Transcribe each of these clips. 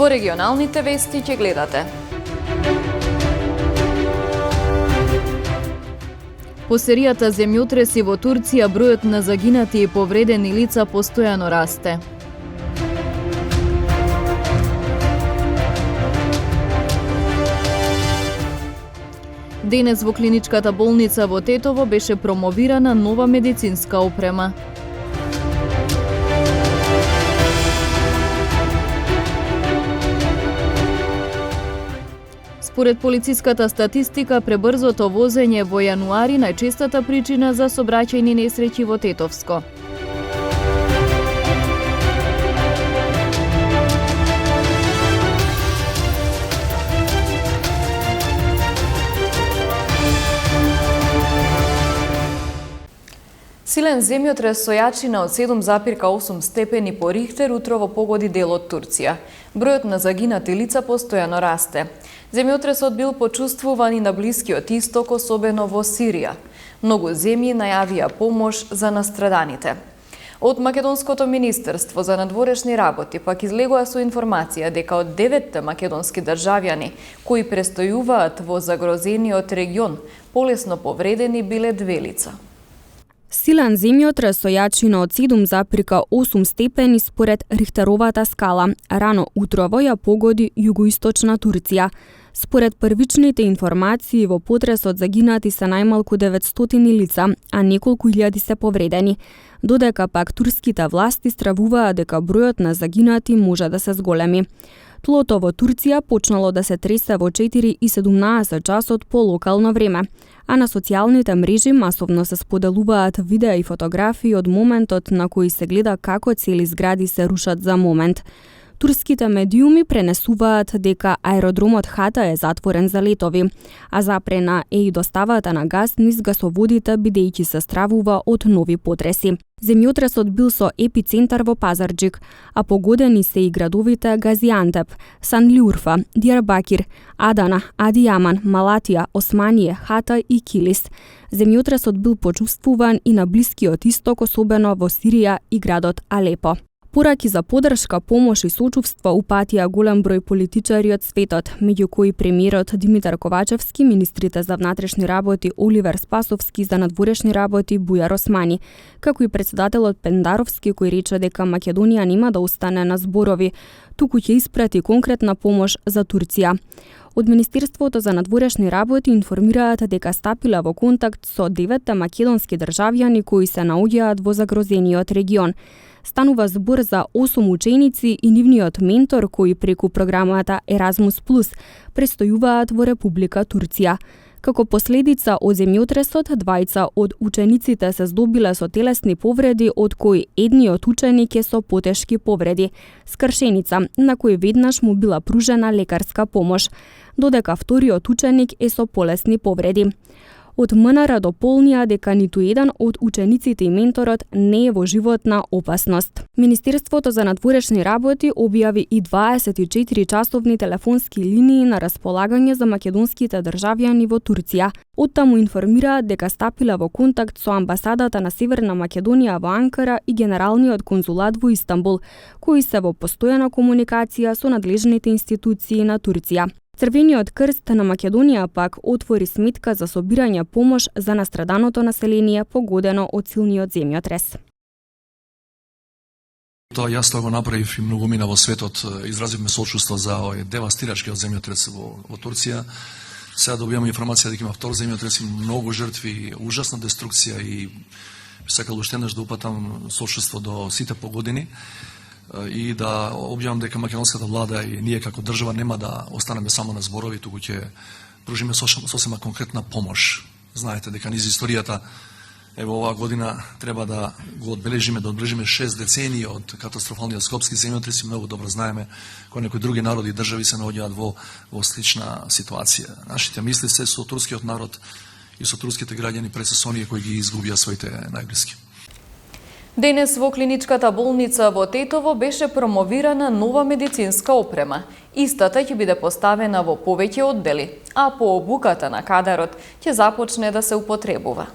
Во регионалните вести ќе гледате. По серијата земјотреси во Турција бројот на загинати и повредени лица постојано расте. Денес во клиничката болница во Тетово беше промовирана нова медицинска опрема. Според полициската статистика, пребрзото возење во јануари најчестата причина за сообраќајни несреќи во Тетовско. Силен земјотрес со јачина од 7,8 степени по Рихтер утрово погоди дел од Турција. Бројот на загинати лица постојано расте. Земјотресот бил почувствуван и на Блискиот Исток, особено во Сирија. Многу земји најавија помош за настраданите. Од Македонското министерство за надворешни работи пак излегоа со информација дека од 9 македонски државјани кои престојуваат во загрозениот регион, полесно повредени биле 2 лица. Силен земјотрес со јачина од 7,8 степени според Рихтеровата скала рано утрово ја погоди југоисточна Турција. Според првичните информации, во потресот загинати се најмалку 900 лица, а неколку илјади се повредени. Додека пак турските власти стравуваат дека бројот на загинати може да се зголеми. Тлото во Турција почнало да се тресе во 4:17 часот по локално време, а на социјалните мрежи масовно се споделуваат видеа и фотографии од моментот на кој се гледа како цели згради се рушат за момент. Турските медиуми пренесуваат дека аеродромот Хата е затворен за летови, а запрена е и доставата на газ низ гасоводите бидејќи се стравува од нови потреси. Земјотресот бил со епицентар во Пазарџик, а погодени се и градовите Газиантеп, Санлиурфа, Дијарбакир, Адана, Адијаман, Малатија, Османије, Хата и Килис. Земјотресот бил почувствуван и на Блискиот Исток, особено во Сирија и градот Алепо. Пораки за поддршка, помош и сочувство упатија голем број политичари од светот, меѓу кои премиерот Димитар Ковачевски, министрите за внатрешни работи Оливер Спасовски, за надворешни работи Бујар Османи, како и председателот Пендаровски, кој рече дека Македонија нема да остане на зборови, туку ќе испрати конкретна помош за Турција. Од Министерството за надворешни работи информираат дека стапила во контакт со 9 македонски државјани кои се наоѓаат во загрозениот регион. Станува збор за 8 ученици и нивниот ментор кои преку програмата Еразмус Плюс престојуваат во Република Турција. Како последица од земјотресот, 2 од учениците се здобиле со телесни повреди, од кои едниот ученик е со потешки повреди, скршеница, на кој веднаш му била пружена лекарска помош, додека вториот ученик е со полесни повреди. Од МНР дополнија дека ниту еден од учениците и менторот не е во животна опасност. Министерството за надворешни работи објави и 24 часовни телефонски линии на располагање за македонските државјани во Турција. Оттаму информираат дека стапила во контакт со амбасадата на Северна Македонија во Анкара и Генералниот конзулат во Истанбул, кои се во постојана комуникација со надлежните институции на Турција. Црвениот крст на Македонија пак отвори сметка за собирање помош за настраданото население погодено од силниот земјотрес. Тоа јасно го направив и многумина во светот, изразивме сочувство за овој девастирачкиот земјотрес во Турција. Сега добиваме информација дека има втор земјотрес и многу жртви, ужасна деструкција и сакал уште еднаш да упатам сочувство до сите погодени и да објавам дека македонската влада и ние како држава нема да останеме само на зборови, туку ќе пружиме сосема конкретна помош. Знаете дека низ историјата ево оваа година треба да го одбележиме 6 децении од катастрофалниот скопски земјотрес и многу добро знаеме кои некои други народи и држави се наоѓаат во слична ситуација. Нашите мисли се со турскиот народ и со турските граѓани пред се со оние кои ги изгубија своите најблиски. Денес во клиничката болница во Тетово беше промовирана нова медицинска опрема. Истата ќе биде поставена во повеќе оддели, а по обуката на кадарот ќе започне да се употребува.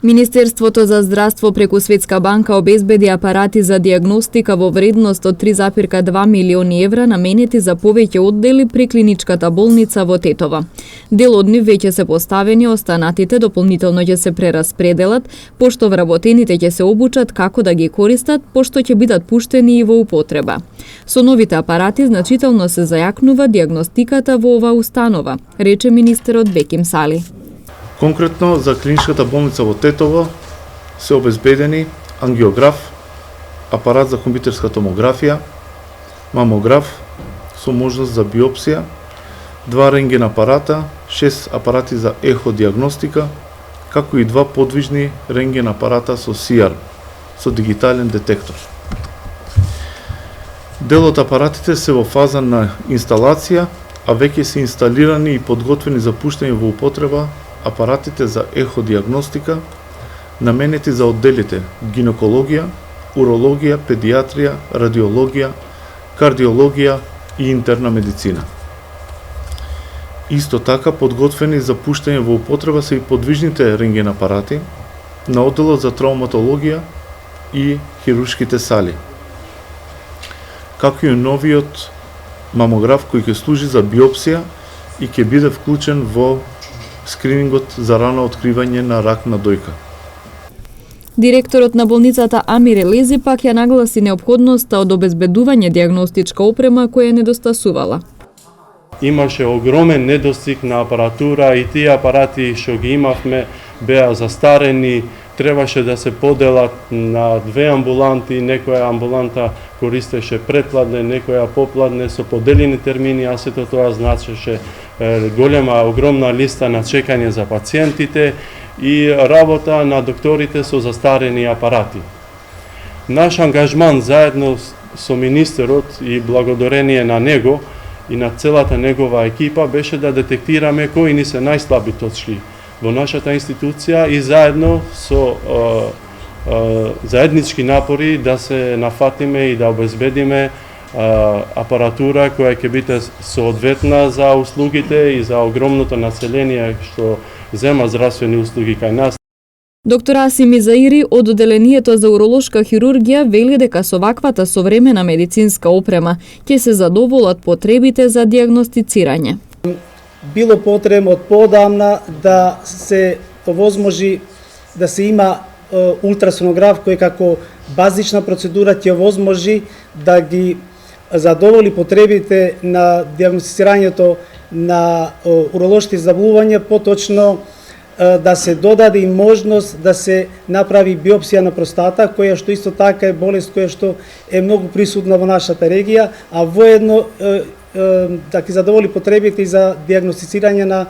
Министерството за здравство преку Светска банка обезбеди апарати за диагностика во вредност од 3,2 милиони евра наменети за повеќе оддели при клиничката болница во Тетово. Дел од нив веќе се поставени, останатите дополнително ќе се прераспределат, пошто вработените ќе се обучат како да ги користат, пошто ќе бидат пуштени и во употреба. Со новите апарати значително се зајакнува диагностиката во оваа установа, рече министерот Беким Сали. Конкретно за клиничката болница во Тетово се обезбедени ангиограф, апарат за компјутерска томографија, мамограф со можност за биопсија, 2 рентген апарата, 6 апарати за еходиагностика, како и 2 подвижни рентген апарата со CR, со дигитален детектор. Дел од апаратите се во фаза на инсталација, а веќе се инсталирани и подготвени за пуштање во употреба апаратите за еходиагностика, наменети за одделите гинекологија, урологија, педиатрија, радиологија, кардиологија и интерна медицина. Исто така подготвени за пуштање во употреба се и подвижните рентген апарати на одделот за травматологија и хируршките сали, како и новиот мамограф кој ќе служи за биопсија и ќе биде вклучен во скринингот за рано откривање на рак на дојка. Директорот на болницата Амир Елези пак ја нагласи неопходноста од обезбедување диагностичка опрема која недостасувала. Имаше огромен недостиг на апаратура и тие апарати што ги имавме беа застарени, требаше да се поделат на 2 амбуланти, некоја амбуланта користеше предпладне, некоја попладне со поделени термини, а сето тоа значеше голема, огромна листа на чекање за пациентите и работа на докторите со застарени апарати. Наш ангажман заедно со министерот и благодарение на него и на целата негова екипа беше да детектираме кои ни се најслаби точки во нашата институција и заедно со заеднички напори да се нафатиме и да обезбедиме апаратура која ќе биде соодветна за услугите и за огромното население што зема здравствени услуги кај нас. Доктор Асим Изаири од одделението за уролошка хирургија вели дека со ваквата современа медицинска опрема ќе се задоволат потребите за диагностицирање. Било потребно од поодамна да се овозможи да се има ултрасонограф кој како базична процедура ќе овозможи да ги задоволи потребите на диагностицирањето на уролошки заболувања, поточно да се додаде и можност да се направи биопсија на простата, која што исто така е болест која што е многу присутна во нашата регија, а воедно да ги задоволи потребите и за диагностицирање на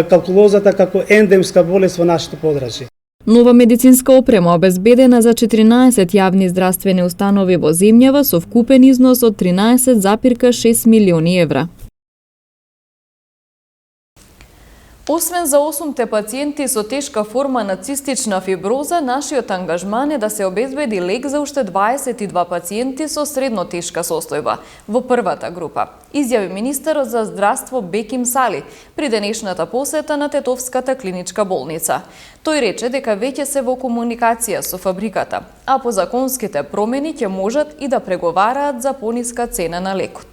калкулозата како ендемска болест во нашето подрачје. Нова медицинска опрема обезбедена за 14 јавни здравствени установи во земјава со вкупен износ од 13,6 милиони евра. Освен за 8 пациенти со тешка форма на цистична фиброза, нашиот ангажман е да се обезбеди лек за уште 22 пациенти со средно тешка состојба во првата група, изјави министерот за здравство Беким Сали при денешната посета на Тетовската клиничка болница. Тој рече дека веќе се во комуникација со фабриката, а по законските промени ќе можат и да преговараат за пониска цена на лекот.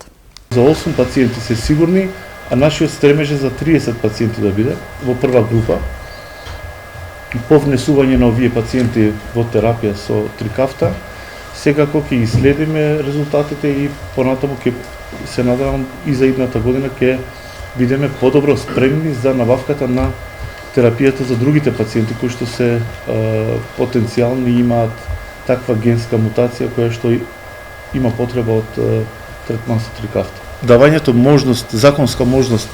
За 8 пациенти се сигурни, а нашиот стремеж е за 30 пациенти да биде во прва група. По внесување на овие пациенти во терапија со трикафта, секако ќе ги следиме резултатите и понатаму ќе се надевам и за идната година ќе бидеме подобро спремни за набавката на терапијата за другите пациенти кои што се потенцијални и имаат таква генска мутација која што има потреба од третман со трикафта. Давањето можност, законска можност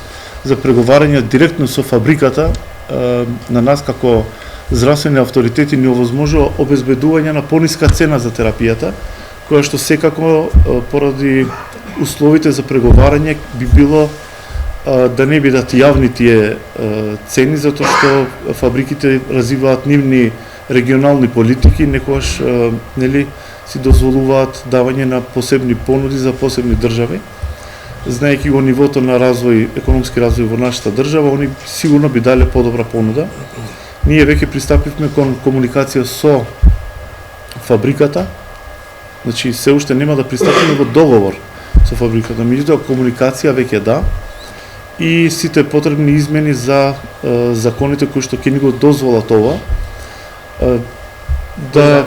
за преговарање директно со фабриката на нас како здравствени авторитети ни овозможува обезбедување на пониска цена за терапијата, која што секако поради условите за преговарање би било да не бидат јавни тие цени, затоа што фабриките развиваат нивни регионални политики, некогаш нели си дозволуваат давање на посебни понуди за посебни држави. Знаејќи го нивото на развој, економски развој во нашата држава, они сигурно би дале подобра понуда. ние веќе пристапивме кон комуникација со фабриката, значи се уште нема да пристапиме во договор со фабриката, меѓутоа комуникација веќе да, и сите потребни измени за законите кои што ќе ни го дозволат ова, да...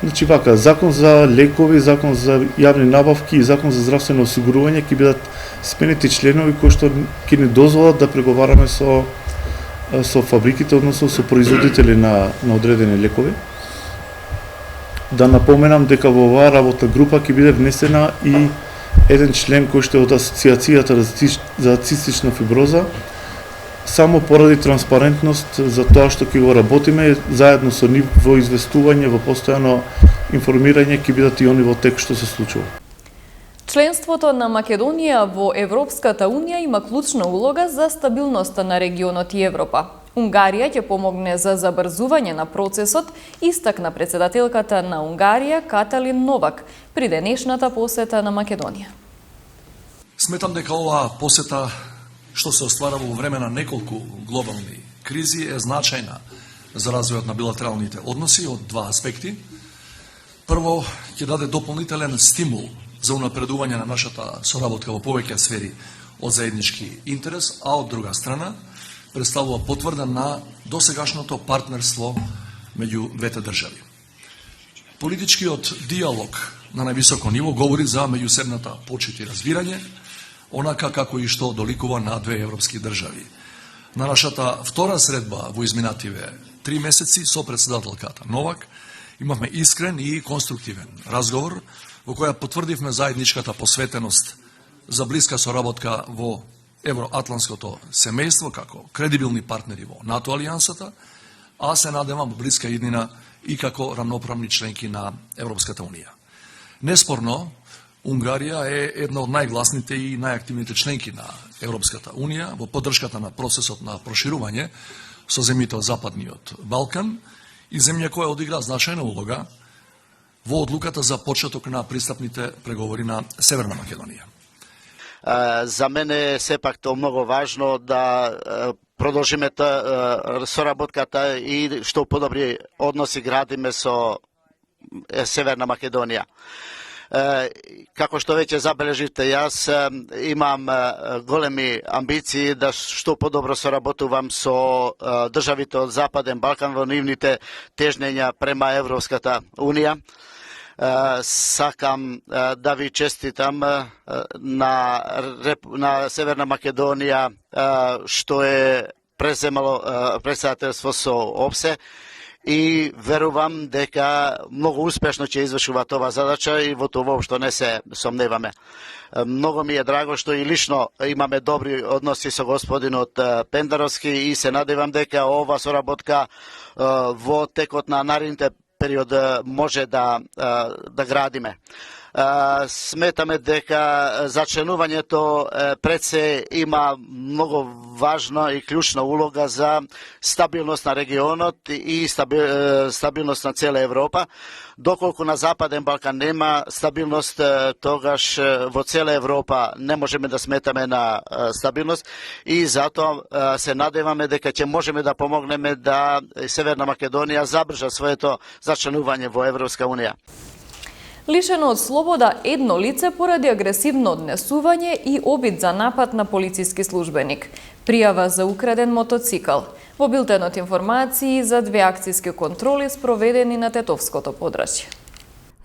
Значи вака, закон за лекови, закон за јавни набавки и закон за здравствено осигурување ќе бидат сменети членови кои што ќе ни дозволат да преговараме со фабриките, односно со производители на одредени лекови. Да напоменам дека во оваа работна група ќе биде внесена и еден член кој што е од Асоциацијата за цистична фиброза, само поради транспарентност за тоа што ќе го работиме заедно со нив во известување, во постојано информирање, ќе бидат и они во тек што се случува. Членството на Македонија во Европската Унија има клучна улога за стабилноста на регионот и Европа. Унгарија ќе помогне за забрзување на процесот, истакна председателката на Унгарија Каталин Новак при денешната посета на Македонија. Сметам дека оваа посета што се оствара во време на неколку глобални кризи е значајна за развојот на билатералните односи од два аспекти. Прво, ќе даде дополнителен стимул за унапредување на нашата соработка во повеќе сфери од заеднички интерес, а од друга страна представува потврда на досегашното партнерство меѓу двете држави. Политичкиот диалог на највисоко ниво говори за меѓусебната почит и разбирање, онака како и што доликува на две европски држави. На нашата втора средба во изминативе 3 месеци со председателката Новак имавме искрен и конструктивен разговор во која потврдивме заедничката посветеност за блиска соработка во евроатланското семејство како кредибилни партнери во НАТО алијансата, а се надевам во блиска иднина и како рамноправни членки на Европската Унија. Неспорно, Унгарија е една од најгласните и најактивните членки на Европската Унија во поддршката на процесот на проширување со земјите од Западниот Балкан и земја која одигра значајна улога во одлуката за почеток на пристапните преговори на Северна Македонија. За мене е сепак тоа многу важно да продолжиме соработката и што подобри односи градиме со Северна Македонија. Како што веќе забележите, јас имам големи амбиции да што подобро соработувам со државите од Западен Балкан во нивните тежнења према Европската Унија. Сакам да ви честитам на Северна Македонија што е преземало председателство со ОПСЕ и верувам дека многу успешно ќе извршува оваа задача и во тоа воопшто не се сомневаме. Многу ми е драго што и лично имаме добри односи со господинот Пендаровски и се надевам дека ова соработка во текот на наредните период може да градиме. Сметаме дека зачленувањето пред се има многу важна и клучна улога за стабилност на регионот и стабилност на цела Европа. Доколку на Западен Балкан нема стабилност, тогаш во цела Европа не можеме да сметаме на стабилност и затоа се надеваме дека ќе можеме да помогнеме да Северна Македонија забржа своето зачленување во Европска Унија. Лишено од слобода едно лице поради агресивно однесување и обид за напад на полициски службеник. Пријава за украден мотоцикл. Во билтенот информации за 2 акцијски контроли спроведени на Тетовското подрачје.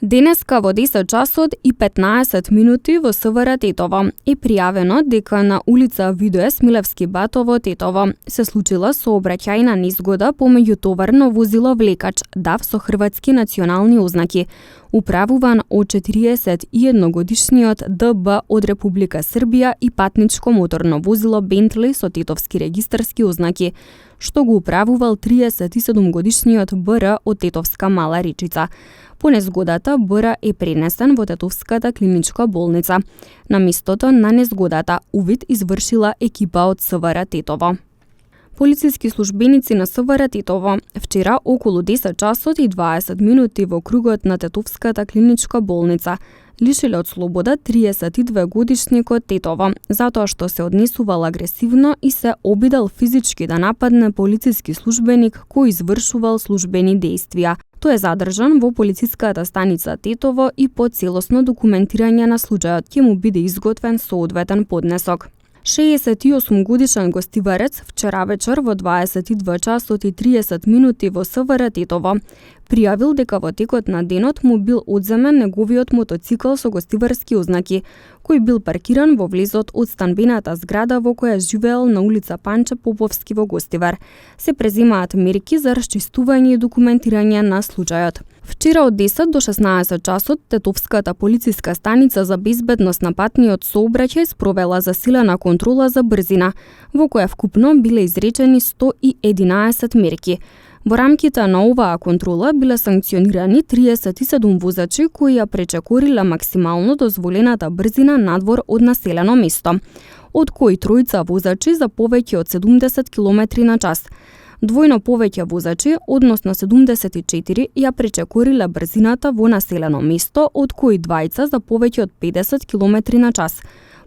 Денеска во 10 часот и 15 минути во СВР Тетово е пријавено дека на улица Видое Смилевски Бато во Тетово се случила сообраќајна незгода помеѓу товарно возило влекач ДАВ со хрватски национални ознаки, управуван од 41 годишниот ДБ од Република Србија и патничко моторно возило Бентли со тетовски регистарски ознаки, што го управувал 37 годишниот БР од Тетовска Мала Речица. По незгодата БР е пренесен во Тетовската клиничка болница. На местото на незгодата увид извршила екипа од СВР Тетово. Полициски службеници на СВР Тетово вчера околу 10 часот и 20 минути во кругот на Тетовската клиничка болница лишиле од слобода 32 годишникот Тетово, затоа што се однесувал агресивно и се обидел физички да нападне полициски службеник кој извршувал службени дејствија. Тој е задржан во полициската станица Тетово и по целосно документирање на случајот ќе му биде изготвен соодветен поднесок. 68 годишен гостиварец вчера вечер во 22 часот и 30 минути во СВР Тетово пријавил дека во текот на денот му бил одземен неговиот мотоцикл со гостиварски ознаки, кој бил паркиран во влезот од станбената зграда во која живеел на улица Панче Поповски во Гостивар. Се преземаат мерки за расчистување и документирање на случајот. Вчера од 10 до 16 часот Тетовската полициска станица за безбедност на патниот сообраќај спровела засилена контрола за брзина, во која вкупно биле изречени 111 мерки. Во рамките на оваа контрола биле санкционирани 37 возачи кои ја пречекориле максимално дозволената брзина надвор од населено место, од кои тројца возачи за повеќе од 70 км на час. Двојно повеќе возачи, односно 74, ја пречекориле брзината во населено место, од кои двајца за повеќе од 50 км на час.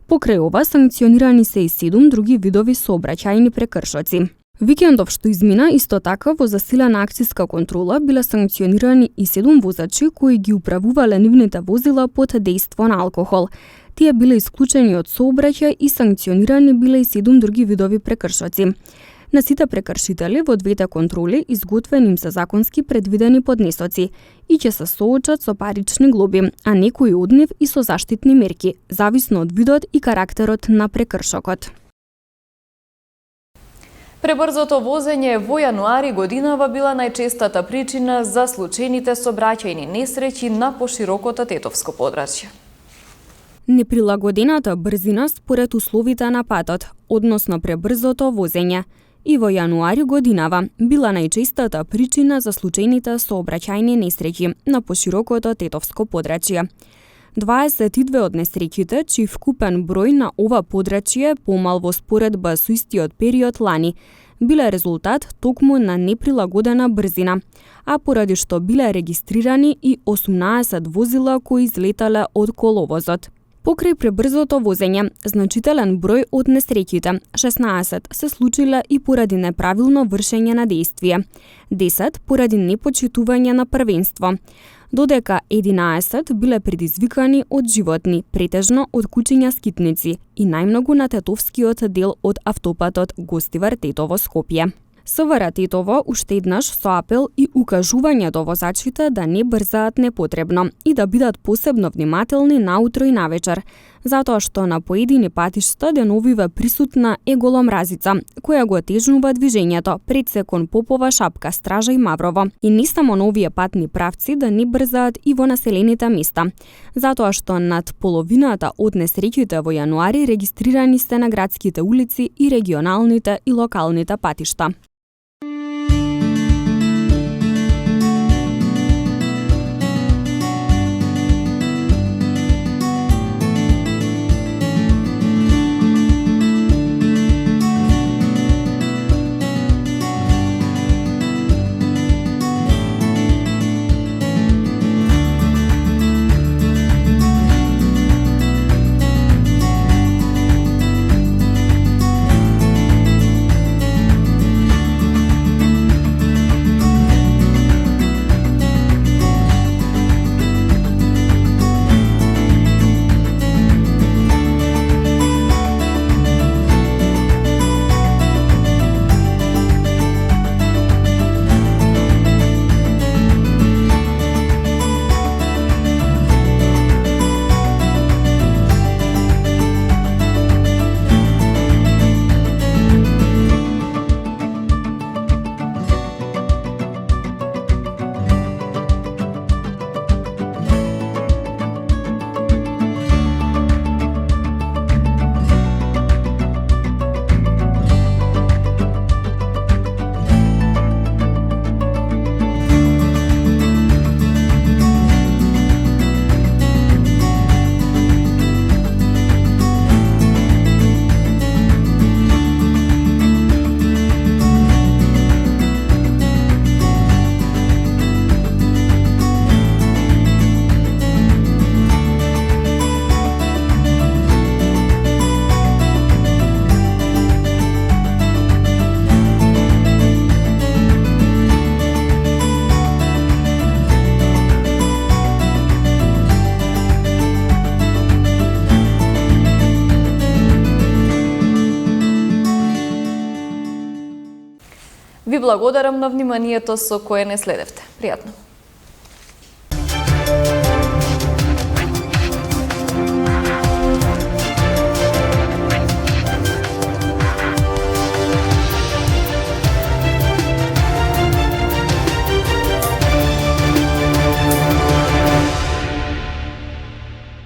Покрај ова санкционирани се и 7 други видови сообраќајни прекршоци. Викендов што измина, исто така во засилена акциска контрола биле санкционирани и 7 возачи кои ги управувале нивните возила под дејство на алкохол. Тие биле исклучени од сообраќај и санкционирани биле и 7 други видови прекршоци. На сите прекршители во двете контроли изготвени им се законски предвидени поднесоци и ќе се соочат со парични глоби, а некои од нив и со заштитни мерки, зависно од видот и карактерот на прекршокот. Пребрзото возење во јануари годинава била најчестата причина за случајните сообраќајни несреќи на поширокото тетовско подрачје. Неприлагодената брзина според условите на патот, односно пребрзото возење, и во јануари годинава била најчестата причина за случајните сообраќајни несреќи на поширокото тетовско подрачје. 22 од несреќите, чиј вкупен број на ова подрачје помал во споредба со истиот период лани, биле резултат токму на неприлагодена брзина, а поради што биле регистрирани и 18 возила кои излетале од коловозот. Покрај пребрзото возење, значителен број од несреќите, 16 се случиле и поради неправилно вршење на дејствие, 10 поради непочитување на првенство, додека 11 биле предизвикани од животни, претежно од кучиња скитници и најмногу на тетовскиот дел од автопатот Гостивар Тетово Скопје. СВР Тетово уште еднаш со апел и укажување до возачите да не брзаат непотребно и да бидат посебно внимателни наутро и навечер, затоа што на поедини патишта деновиве присутна е голомразица, која го отежнува движењето пред се кон Попова Шапка, Стража и Маврово. И не само на овие патни правци да не брзаат и во населените места, затоа што над половината од несреќите во јануари регистрирани се на градските улици и регионалните и локалните патишта. Ви благодарам на вниманието со кое не следевте. Пријатно!